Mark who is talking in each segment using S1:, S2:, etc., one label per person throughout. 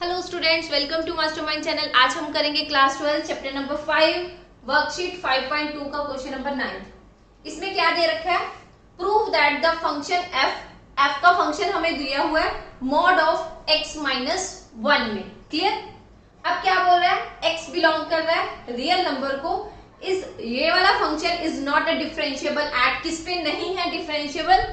S1: Hello students, welcome to Mastermind channel. आज हम करेंगे क्लास 12 चैप्टर नंबर 5 वर्कशीट 5.2 का क्वेश्चन नंबर 9। इसमें क्या दे रखा है? Prove that the function F का फंक्शन हमें दिया हुआ है मॉड ऑफ x माइनस 1 में। क्लियर? अब क्या बोल रहा है? x बिलोंग कर रहा है रियल नंबर को। ये वाला function is not a differentiable eight किस पे नहीं है? डिफरेंशिएबल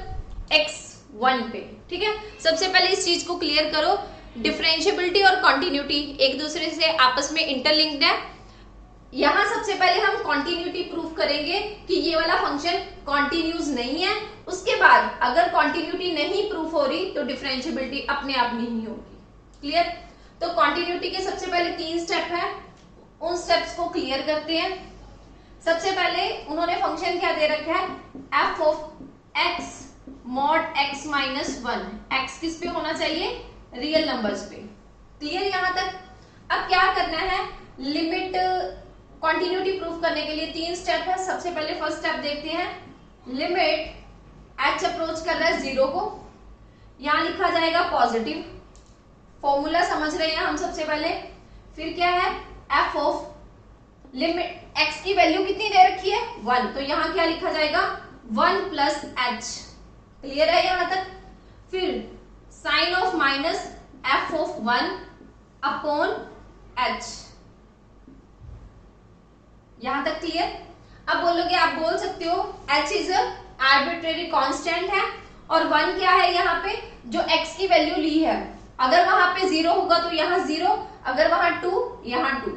S1: x1 पे। ठीक है, सबसे पहले इस चीज को क्लियर करो। डिफरेंशिएबिलिटी और कॉन्टिन्यूटी एक दूसरे से आपस में इंटरलिंक्ड है। यहां सबसे पहले हम कॉन्टिन्यूटी प्रूफ करेंगे कि ये वाला फंक्शन कॉन्टिन्यूस नहीं है। उसके बाद अगर कॉन्टिन्यूटी नहीं प्रूफ हो रही तो डिफरेंशिएबिलिटी अपने आप नहीं होगी। क्लियर? तो कॉन्टिन्यूटी के सबसे पहले 3 स्टेप है, उन स्टेप्स को क्लियर करते हैं। सबसे पहले उन्होंने फंक्शन क्या दे रखा है? F of x mod x minus 1। X किस पे होना चाहिए? रियल नंबर्स पे। क्लियर यहां तक? अब क्या करना है? लिमिट कॉन्टिन्यूटी प्रूफ करने के लिए 3 स्टेप है। सबसे पहले फर्स्ट स्टेप देखते हैं। लिमिट एच अप्रोच कर रहा है 0 को, यहां लिखा जाएगा पॉजिटिव। फॉर्मूला समझ रहे हैं हम सबसे पहले। फिर क्या है? एफ ऑफ लिमिट एक्स की वैल्यू कितनी दे रखी है? 1, तो यहां क्या लिखा जाएगा? 1 प्लस एच। क्लियर है यहां तक? फिर sine of minus f of 1 upon h. यहां तक क्लियर? अब बोलोगे, आप बोल सकते हो h इज आर्बिट्रेरी कांस्टेंट है और 1 क्या है यहाँ पे? जो x की वैल्यू ली है। अगर वहां पे 0 होगा तो यहाँ 0, अगर वहां 2 यहाँ 2।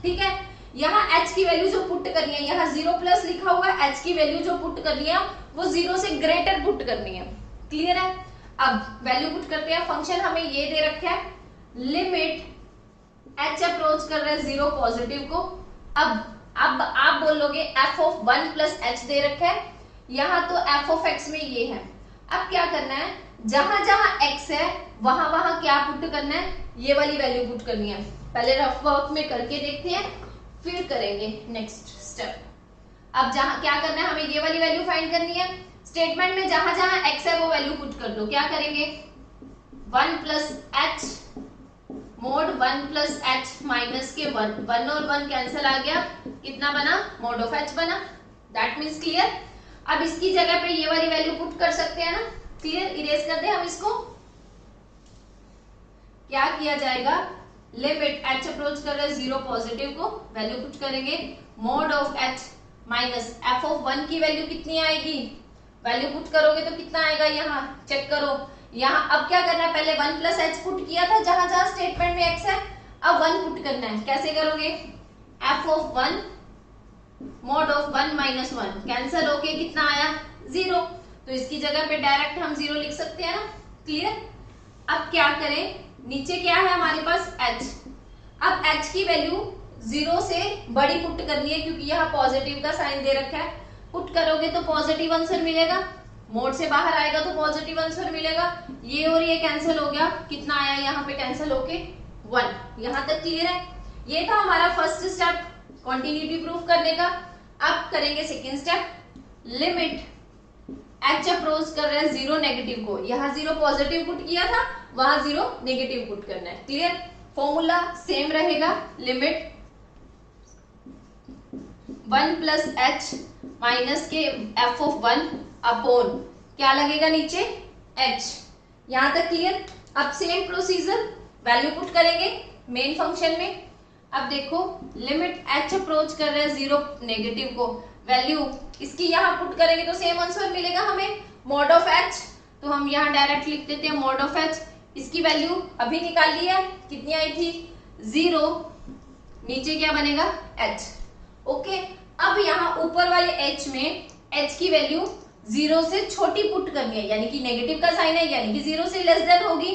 S1: ठीक है, यहाँ h की वैल्यू जो पुट करनी है, यहाँ 0 प्लस लिखा हुआ है, h की वैल्यू जो पुट करनी है वो 0 से ग्रेटर पुट करनी है। क्लियर है? अब वैल्यू पुट करते हैं। फंक्शन हमें ये दे रखा है, लिमिट h अप्रोच कर रहा है 0 पॉजिटिव को। अब आप बोलोगे f ऑफ 1 प्लस एच दे रखा है, यहां तो f ऑफ x में ये है। अब क्या करना है? जहां जहां x है वहां वहां क्या पुट करना है? ये वाली वैल्यू पुट करनी है। पहले रफ वर्क में करके देखते हैं, फिर करेंगे नेक्स्ट स्टेप। अब जहां क्या करना है? हमें ये वाली वैल्यू फाइंड करनी है। स्टेटमेंट में जहां जहां x है वो वैल्यू पुट कर दो। क्या करेंगे? 1 plus H mode 1 plus H minus के 1 और 1 कैंसिल आ गया। कितना बना? मोड ऑफ एच बना। That means clear. अब इसकी जगह पे ये वाली वैल्यू पुट कर सकते हैं ना? क्लियर? इरेज कर दे हम इसको। क्या किया जाएगा? लिमिट एच अप्रोच कर रहे 0 पॉजिटिव को, वैल्यू पुट करेंगे mode of H minus f of 1 की वैल्यू कितनी आएगी? वैल्यू पुट करोगे तो कितना आएगा? यहाँ चेक करो। यहाँ अब क्या करना है? पहले 1 प्लस एच पुट किया था जहां जहां स्टेटमेंट में एक्स है, अब 1 पुट करना है। कैसे करोगे? F of 1 mode of 1 minus 1 cancel होके कितना आया? 0। तो इसकी जगह पे डायरेक्ट हम 0 लिख सकते हैं ना? क्लियर? अब क्या करें? नीचे क्या है हमारे पास? h। अब h की वैल्यू 0 से बड़ी पुट करनी है क्योंकि यहाँ पॉजिटिव का साइन दे रखा है। पुट करोगे तो पॉजिटिव आंसर मिलेगा, मोड से बाहर आएगा तो पॉजिटिव आंसर मिलेगा। ये और ये कैंसिल हो गया, कितना आया यहाँ पे कैंसिल होके? 1। यहां तक क्लियर है? ये था हमारा फर्स्ट स्टेप कॉन्टिन्यूटी प्रूफ करने का। अब करेंगे second step. Limit h approach कर रहे हैं 0 नेगेटिव को, यहाँ 0 पॉजिटिव पुट किया था, वहां 0 नेगेटिव पुट करना है। क्लियर? फॉर्मूला सेम रहेगा। लिमिट 1 प्लस एच माइनस के एफ ऑफ 1 अपॉन क्या लगेगा नीचे? h। यहां तक क्लियर? अब सेम प्रोसीजर, वैल्यू पुट करेंगे मेन फंक्शन में। अब देखो, लिमिट h अप्रोच कर रहे हैं 0 नेगेटिव को, वैल्यू इसकी यहां पुट करेंगे तो सेम आंसर मिलेगा हमें, मोड ऑफ h। तो हम यहां डायरेक्ट लिख देते हैं मोड ऑफ h। इसकी वैल्यू अभी निकाल ली है, कितनी आई थी? 0। नीचे क्या बनेगा? h। ओके, अब यहाँ ऊपर वाले h में h की वैल्यू 0 से छोटी पुट करनी है, यानी कि नेगेटिव का साइन है, यानी कि 0 से लेस देन होगी।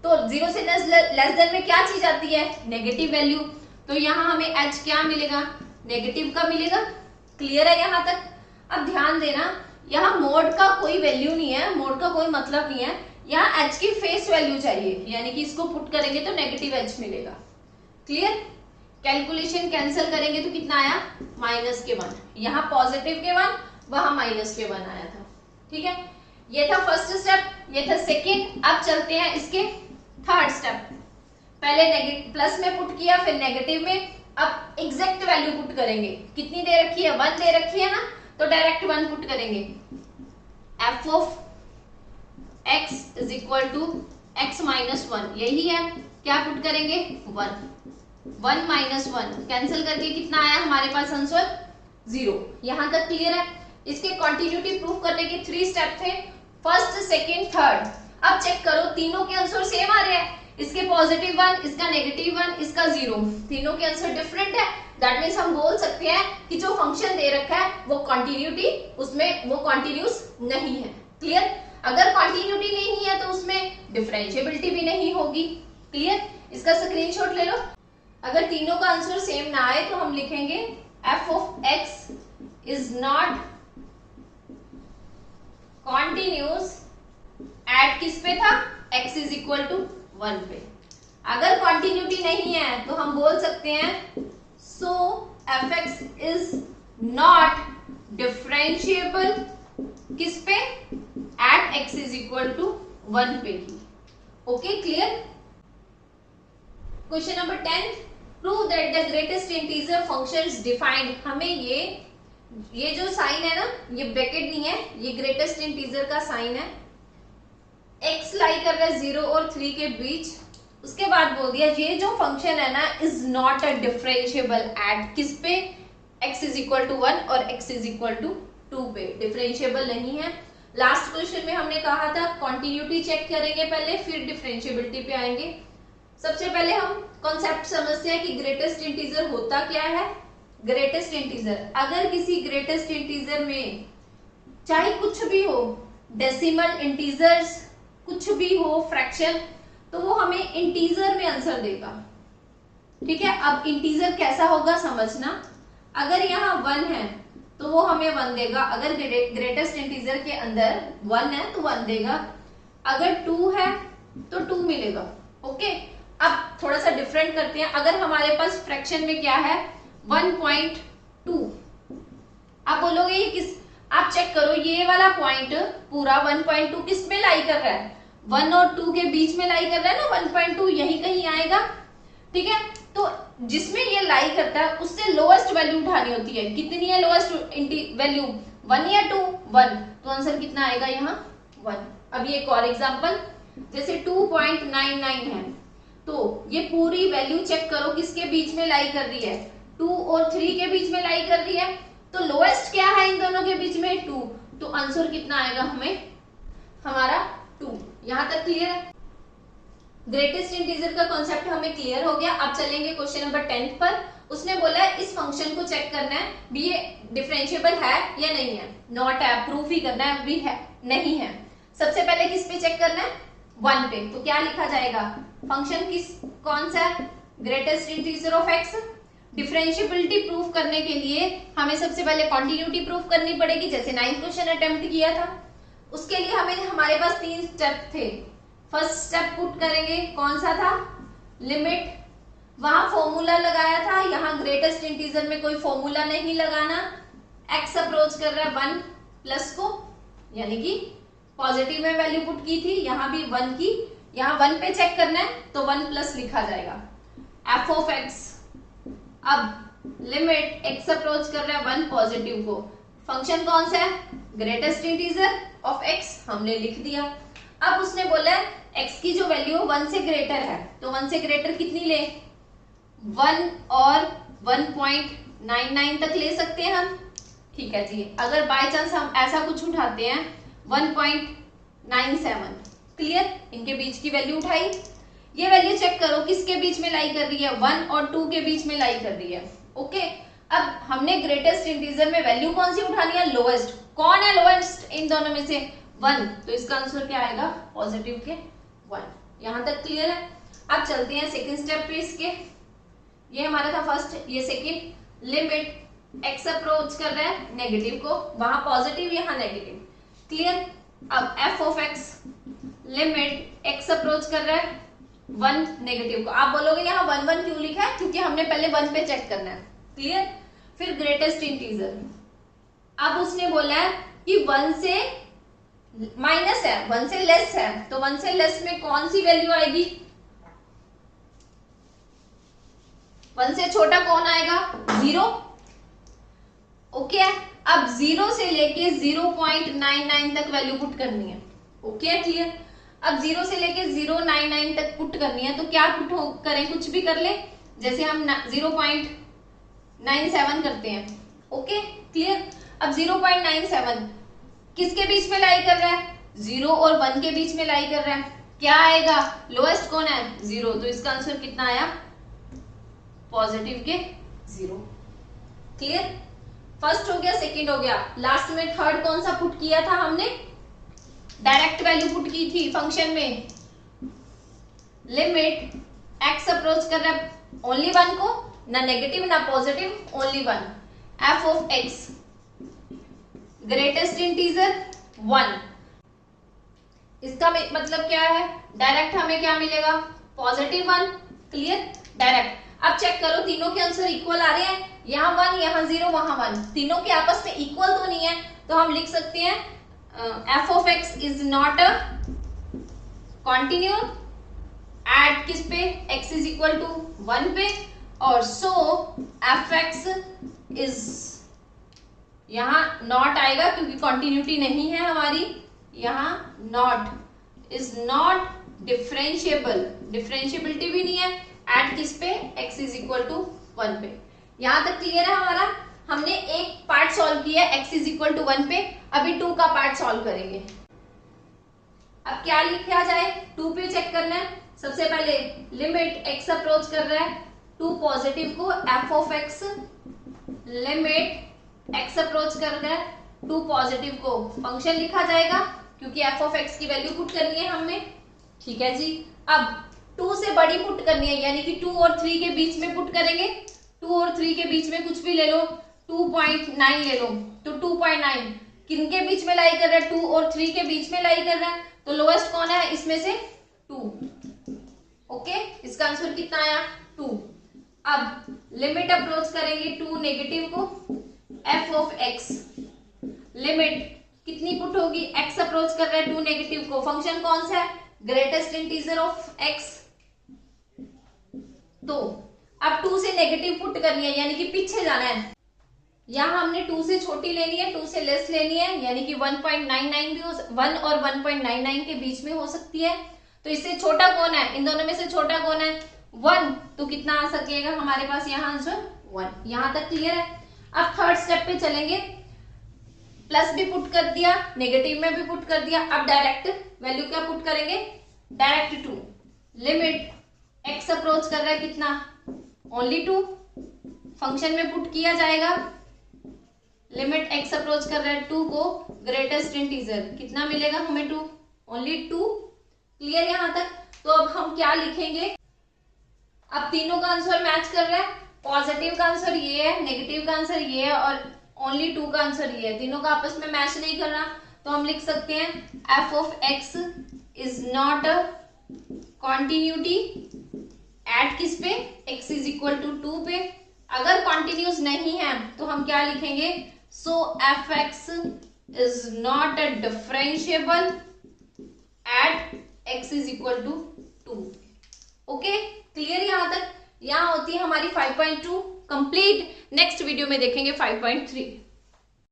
S1: तो 0 से लेस देन में क्या चीज आती है? Negative value. तो यहाँ हमें h क्या मिलेगा? नेगेटिव का मिलेगा। क्लियर है यहाँ तक? अब ध्यान देना, यहाँ मोड का कोई वैल्यू नहीं है, मोड का कोई मतलब नहीं है। यहाँ h की फेस वैल्यू चाहिए, यानी कि इसको पुट करेंगे तो नेगेटिव h मिलेगा। क्लियर? कैलकुलेशन कैंसिल करेंगे तो कितना आया? माइनस के 1। यहाँ पॉजिटिव के 1, वहां माइनस के 1 आया था। ठीक है, ये था फर्स्ट स्टेप, ये था सेकेंड। अब चलते हैं इसके थर्ड स्टेप। पहले प्लस में पुट किया, फिर नेगेटिव में, अब एग्जैक्ट वैल्यू पुट करेंगे। कितनी दे रखी है? 1 दे रखी है ना, तो डायरेक्ट 1 पुट करेंगे। F of x is equal to x minus 1, यही है। क्या पुट करेंगे? 1 माइनस 1 कैंसिल करके कितना आया हमारे पास आंसर? 0। यहां तक क्लियर है? इसके कॉन्टिन्यूटी प्रूफ करने के 3 स्टेप थे, फर्स्ट, सेकेंड, थर्ड। अब चेक करो तीनों के आंसर सेम आ रहे हैं। इसके पॉजिटिव 1, इसका नेगेटिव 1, इसका 0, तीनों के आंसर डिफरेंट है। दैट मीन्स हम बोल सकते हैं कि जो फंक्शन दे रखा है वो कॉन्टिन्यूटी, उसमें वो कॉन्टिन्यूस नहीं है। क्लियर? अगर कॉन्टिन्यूटी नहीं है तो उसमें डिफरेंशिएबिलिटी भी नहीं होगी। क्लियर? इसका स्क्रीनशॉट ले लो। अगर तीनों का आंसर सेम ना आए तो हम लिखेंगे F of x is not continuous at किस पे था? x इज इक्वल टू 1 पे। अगर कॉन्टिन्यूटी नहीं है तो हम बोल सकते हैं so F x is not differentiable किस पे? At x is equal to 1 पे ही। Okay, clear? Question number 10, prove that the greatest integer function is defined. हमें ये जो साइन है ना, ये ब्रैकेट नहीं है, ये ग्रेटेस्ट इंटीजर का साइन है। x लाई कर रहा है 0 और 3 के बीच। उसके बाद बोल दिया ये जो फंक्शन है ना is not a differentiable eight किस पे? x इज इक्वल टू 1 और x इज इक्वल टू 2 पे, डिफरेंशिएबल नहीं है। लास्ट क्वेश्चन में हमने कहा था कॉन्टिन्यूटी चेक करेंगे पहले, फिर डिफरेंशिएबिलिटी पे आएंगे। सबसे पहले हम कॉन्सेप्ट समझते हैं कि ग्रेटेस्ट इंटीजर होता क्या है। ग्रेटेस्ट इंटीजर, अगर किसी ग्रेटेस्ट इंटीजर में चाहे कुछ भी हो, डेसिमल इंटीजर्स कुछ भी हो, फ्रैक्शन, तो वो हमें इंटीजर में आंसर देगा। ठीक है? अब इंटीजर कैसा होगा समझना। अगर यहाँ 1 है तो वो हमें 1 देगा। अगर ग्रेटेस्ट इंटीजर के अंदर 1 है तो 1 देगा। अगर 2 है तो 2 मिलेगा। ओके, अब थोड़ा सा डिफरेंट करते हैं। अगर हमारे पास फ्रैक्शन में क्या है? 1.2। आप बोलोगे ये किस, आप चेक करो ये वाला पॉइंट पूरा 1.2 किस में लाई कर रहा है? 1 और 2 के बीच में लाई कर रहा है ना, 1.2 यही कहीं आएगा। ठीक है? तो जिसमें ये लाई करता है उससे लोएस्ट वैल्यू उठानी होती है। कितनी है लोएस्ट वैल्यू? 1 या 2? 1। तो आंसर कितना आएगा यहाँ? 1। अब ये एक और एग्जांपल, जैसे 2.99 है तो ये पूरी वैल्यू चेक करो किसके बीच में लाई कर रही है? 2 और 3 के बीच में लाई कर रही है। तो लोएस्ट क्या है इन दोनों के बीच में? 2। तो आंसर कितना आएगा हमें? हमारा 2। यहां तक क्लियर है? ग्रेटेस्ट इंटीजर का कॉन्सेप्ट हमें क्लियर हो गया। अब चलेंगे क्वेश्चन नंबर 10 पर। उसने बोला है इस फंक्शन को चेक करना है भी ये डिफरेंशिएबल है या नहीं है। नॉट है, प्रूफ ही करना है, भी है नहीं है। सबसे पहले किस पे चेक करना है? 1 पे। तो क्या लिखा जाएगा? फंक्शन कौन सा है? Greatest integer of x. Differentiability proof करने के लिए हमें सबसे पहले कॉन्टिन्यूटी प्रूफ करनी पड़ेगी, जैसे 9th क्वेश्चन अटेम्प्ट किया था। उसके लिए हमारे पास 3 स्टेप थे। फर्स्ट स्टेप पुट करेंगे, कौन सा था? लिमिट। वहां फॉर्मूला लगाया था, यहाँ ग्रेटेस्ट इंटीजर में कोई फॉर्मूला नहीं लगाना। एक्स अप्रोच कर रहा है 1 प्लस को, यानी कि पॉजिटिव में वैल्यू पुट की थी, यहाँ भी 1 की। यहाँ 1 पे चेक करना है तो 1 प्लस लिखा जाएगा। एफ ऑफ एक्स, अब लिमिट एक्स अप्रोच कर रहा है 1 पॉजिटिव को। फंक्शन कौन सा है? ग्रेटेस्ट इंटीजर ऑफ एक्स, हमने लिख दिया। अब उसने बोला है एक्स की जो वैल्यू 1 से ग्रेटर है, तो 1 से ग्रेटर कितनी ले? 1 और 1.99 तक ले सकते हैं हम। ठीक है जी। अगर बाय चांस हम ऐसा कुछ उठाते हैं 1.97, क्लियर? इनके बीच की वैल्यू उठाई। ये वैल्यू चेक करो किसके बीच में लाई कर रही है? 1 और 2 के बीच में लाई कर रही है। ओके, अब हमने ग्रेटेस्ट इंटीजर में वैल्यू कौन सी उठानी है? लोएस्ट। कौन है लोएस्ट इन दोनों में से? 1। तो इसका आंसर क्या आएगा? पॉजिटिव के 1। यहां तक क्लियर है? अब चलते हैं सेकंड स्टेप पे इसके। ये हमारा था फर्स्ट, ये सेकंड। लिमिट एक्स अप्रोच कर रहा है नेगेटिव को, वहां पॉजिटिव यहाँ नेगेटिव, क्लियर? अब F of x, limit x approach कर रहा है 1 नेगेटिव को। आप बोलोगे यहाँ 1 1 क्यों लिखा है? क्योंकि हमने पहले 1 पे चेक करना है, क्लियर? फिर ग्रेटेस्ट इंटीजर, अब उसने बोला है कि 1 से माइनस है, 1 से लेस है, तो 1 से लेस में कौन सी वैल्यू आएगी? 1 से छोटा कौन आएगा? 0। ओके है, अब 0 से लेके 0.99 तक वैल्यू पुट करनी है। ओके है, क्लियर? अब 0 से लेके 0.99 तक पुट करनी है, तो क्या पुट करें? कुछ भी कर ले, जैसे हम 0.97 करते हैं। Okay, clear? अब 0.97 किसके बीच में लाई कर रहा है? 0 और 1 के बीच में लाई कर रहा है। क्या आएगा? लोएस्ट कौन है? 0। तो इसका आंसर कितना आया? पॉजिटिव के 0। क्लियर? फर्स्ट हो गया, सेकंड हो गया, लास्ट में थर्ड कौन सा पुट किया था हमने? डायरेक्ट वैल्यू पुट की थी फंक्शन में। लिमिट एक्स अप्रोच कर रहा है ओनली 1 को, ना नेगेटिव ना positive, only 1। F of x greatest integer 1। इसका मतलब क्या है? डायरेक्ट हमें क्या मिलेगा? पॉजिटिव 1। क्लियर? डायरेक्ट। अब चेक करो तीनों के आंसर इक्वल आ रहे हैं, यहाँ 1, यहाँ 0, वहां 1, तीनों के आपस में इक्वल तो नहीं है, तो हम लिख सकते हैं f of x is not a continue at किस पे? x इज इक्वल टू 1 पे, और सो एफ एक्स इज, यहाँ नॉट आएगा क्योंकि कॉन्टिन्यूटी नहीं है हमारी, यहाँ not is not differentiable, differentiability भी नहीं है एट किस पे? x इज इक्वल टू 1 पे। यहां तक क्लियर है हमारा? हमने एक पार्ट सॉल्व किया x इज इक्वल टू 1 पे, अभी 2 का पार्ट सॉल्व करेंगे। अब क्या लिखा जाए? 2 पे चेक करना है। सबसे पहले लिमिट x अप्रोच कर रहा है 2 पॉजिटिव को, f of x limit x approach कर रहा है 2 पॉजिटिव को, फंक्शन लिखा जाएगा क्योंकि f ऑफ x की वैल्यू पुट करनी है हमने। ठीक है जी, अब 2 से बड़ी पुट करनी है, यानी कि 2 और 3 के बीच में पुट करेंगे। 2 और 3 के बीच में कुछ भी ले लो, 2.9 ले लो, तो 2.9 किनके बीच में लाई कर रहा है? 2 और 3 के बीच में लाई कर रहा है, तो लोएस्ट कौन है इसमें से? 2। ओके, इसका आंसर कितना आया? 2। अब लिमिट अप्रोच करेंगे 2 नेगेटिव को, f ऑफ x लिमिट कितनी पुट होगी? x अप्रोच कर रहा है 2 नेगेटिव को, फंक्शन कौन सा है? Greatest integer of x। तो अब 2 से नेगेटिव पुट करनी है, यानी कि पीछे जाना है। यहां हमने 2 से छोटी लेनी है, 2 से लेस लेनी है, यानी कि 1.99 भी 1 और 1.99 के बीच में हो सकती है। तो इससे छोटा कौन है? इन दोनों में से छोटा कौन है? 1। तो कितना आ सकेगा हमारे पास यहाँ आंसर? 1। यहां तक क्लियर है? अब थर्ड स्टेप पे चलेंगे। प्लस भी पुट कर दिया, नेगेटिव में भी पुट कर दिया, अब डायरेक्ट वैल्यू क्या पुट करेंगे? डायरेक्ट 2 लिमिट x अप्रोच कर रहा है कितना? ओनली 2, फंक्शन में पुट किया जाएगा। लिमिट x अप्रोच कर रहा है 2 को, ग्रेटेस्ट इंटीजर कितना मिलेगा हमें? 2, ओनली 2। क्लियर यहां तक? तो अब हम क्या लिखेंगे? अब तीनों का आंसर मैच कर रहा है, पॉजिटिव का आंसर ये है, नेगेटिव का आंसर ये है, और ओनली 2 का आंसर ये है, तीनों का आपस में मैच नहीं कर रहा, तो हम लिख सकते हैं f of x is not a continuity at किस पे? x इज इक्वल टू 2 पे। अगर कॉन्टिन्यूस नहीं है तो हम क्या लिखेंगे? So F x is not a differentiable at x is equal to 2। Okay, clear यहां तक? यहां होती है हमारी 5.2 कंप्लीट। नेक्स्ट वीडियो में देखेंगे 5.3।